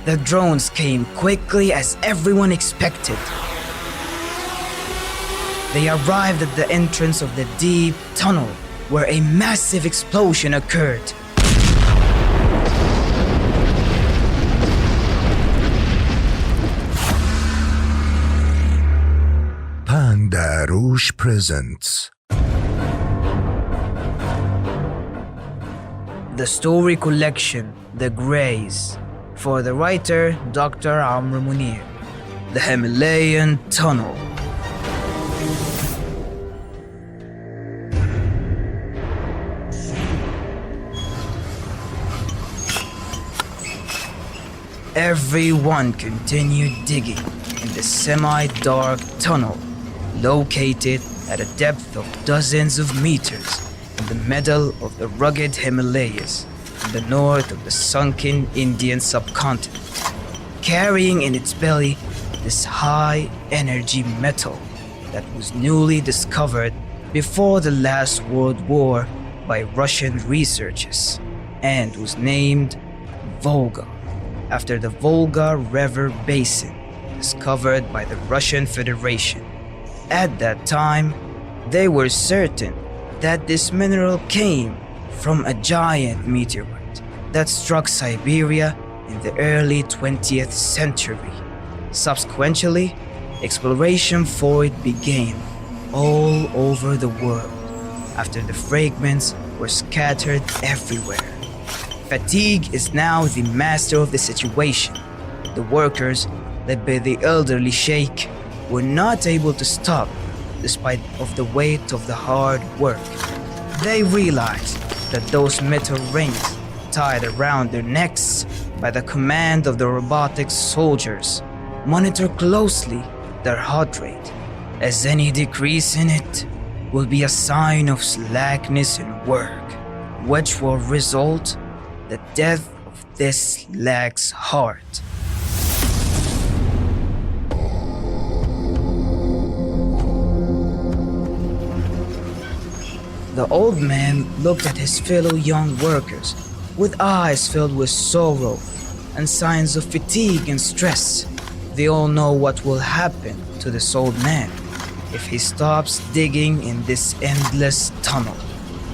The drones came quickly as everyone expected. They arrived at the entrance of the deep tunnel where a massive explosion occurred. Pandarosh presents The story collection, The Greys, for the writer Dr. Amr Mounir. The Himalayan Tunnel. Everyone continued digging in the semi-dark tunnel, located at a depth of dozens of meters in the middle of the rugged Himalayas in the north of the sunken Indian subcontinent, carrying in its belly this high-energy metal that was newly discovered before the last World War by Russian researchers and was named Volga, after the Volga River basin discovered by the Russian Federation. At that time, they were certain that this mineral came from a giant meteorite that struck Siberia in the early 20th century. Subsequently, exploration for it began all over the world after the fragments were scattered everywhere. Fatigue is now the master of the situation. The workers, led by the elderly sheikh, were not able to stop despite of the weight of the hard work. They realized that those metal rings tied around their necks by the command of the robotic soldiers monitor closely their heart rate, as any decrease in it will be a sign of slackness in work, which will result the death of this lax heart. The old man looked at his fellow young workers with eyes filled with sorrow and signs of fatigue and stress. They all know what will happen to this old man if he stops digging in this endless tunnel.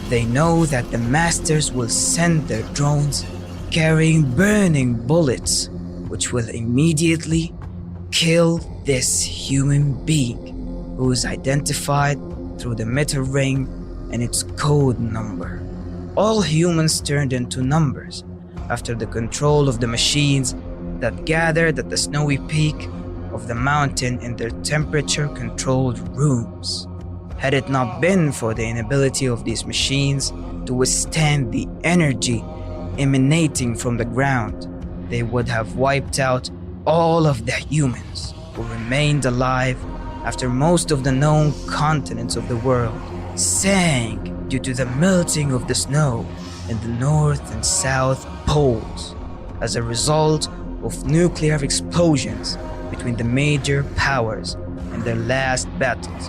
They know that the masters will send their drones carrying burning bullets, which will immediately kill this human being who is identified through the metal ring and its code number. All humans turned into numbers after the control of the machines that gathered at the snowy peak of the mountain in their temperature-controlled rooms. Had it not been for the inability of these machines to withstand the energy emanating from the ground, they would have wiped out all of the humans who remained alive after most of the known continents of the world sank due to the melting of the snow in the north and south poles as a result of nuclear explosions between the major powers in their last battles,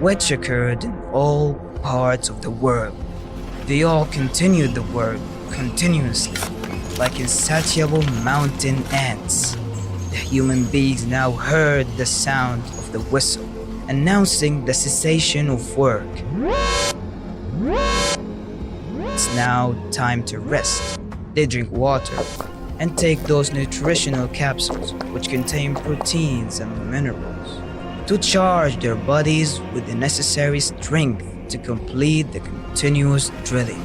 which occurred in all parts of the world. They all continued the work continuously, like insatiable mountain ants. The human beings now heard the sound of the whistle, announcing the cessation of work. It's now time to rest. They drink water and take those nutritional capsules which contain proteins and minerals to charge their bodies with the necessary strength to complete the continuous drilling.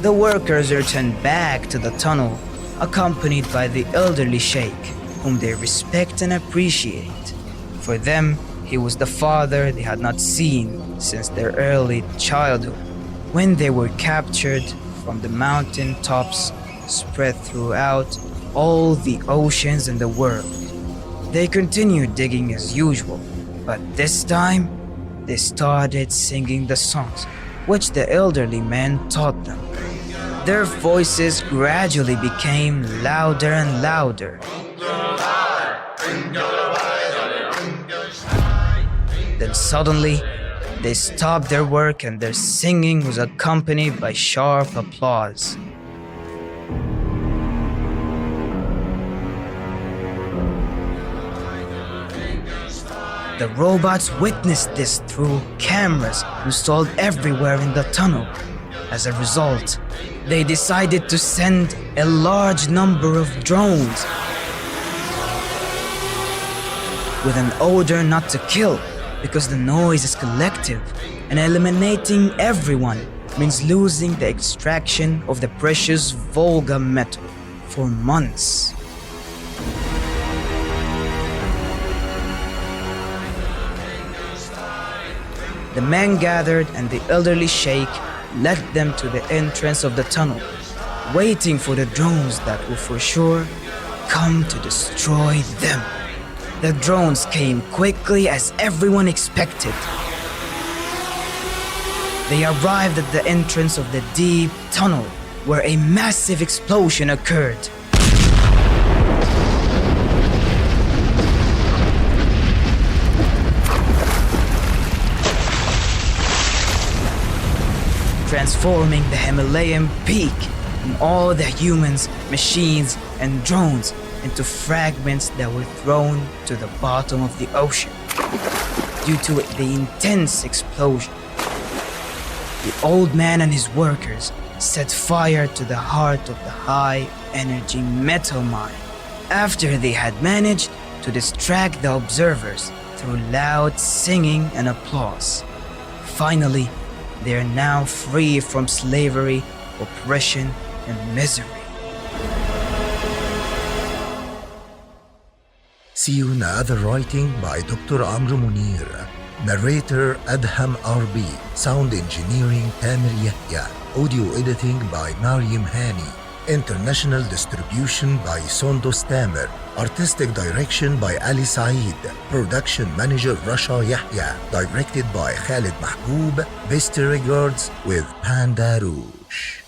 The workers return back to the tunnel, accompanied by the elderly sheikh, whom they respect and appreciate. For them, he was the father they had not seen since their early childhood, when they were captured from the mountain tops spread throughout all the oceans in the world. They continued digging as usual, but this time, they started singing the songs which the elderly man taught them. Their voices gradually became louder and louder. Then suddenly, they stopped their work and their singing was accompanied by sharp applause. The robots witnessed this through cameras installed everywhere in the tunnel. As a result, they decided to send a large number of drones with an order not to kill, because the noise is collective and eliminating everyone means losing the extraction of the precious Volga metal for months. The men gathered and the elderly sheikh led them to the entrance of the tunnel, waiting for the drones that will for sure come to destroy them. The drones came quickly as everyone expected. They arrived at the entrance of the deep tunnel where a massive explosion occurred. Transforming the Himalayan peak and all the humans, machines, and drones into fragments that were thrown to the bottom of the ocean. Due to the intense explosion, the old man and his workers set fire to the heart of the high-energy metal mine. After they had managed to distract the observers through loud singing and applause, finally, they are now free from slavery, oppression, and misery. See you in another writing by Dr. Amr Mounir, narrator Adham RB, sound engineering Tamir Yahya, audio editing by Mariam Hani, international distribution by Sondos Tamer, artistic direction by Ali Saeed, production manager Rasha Yahya, directed by Khalid Mahboob. Best regards with Pandarosh.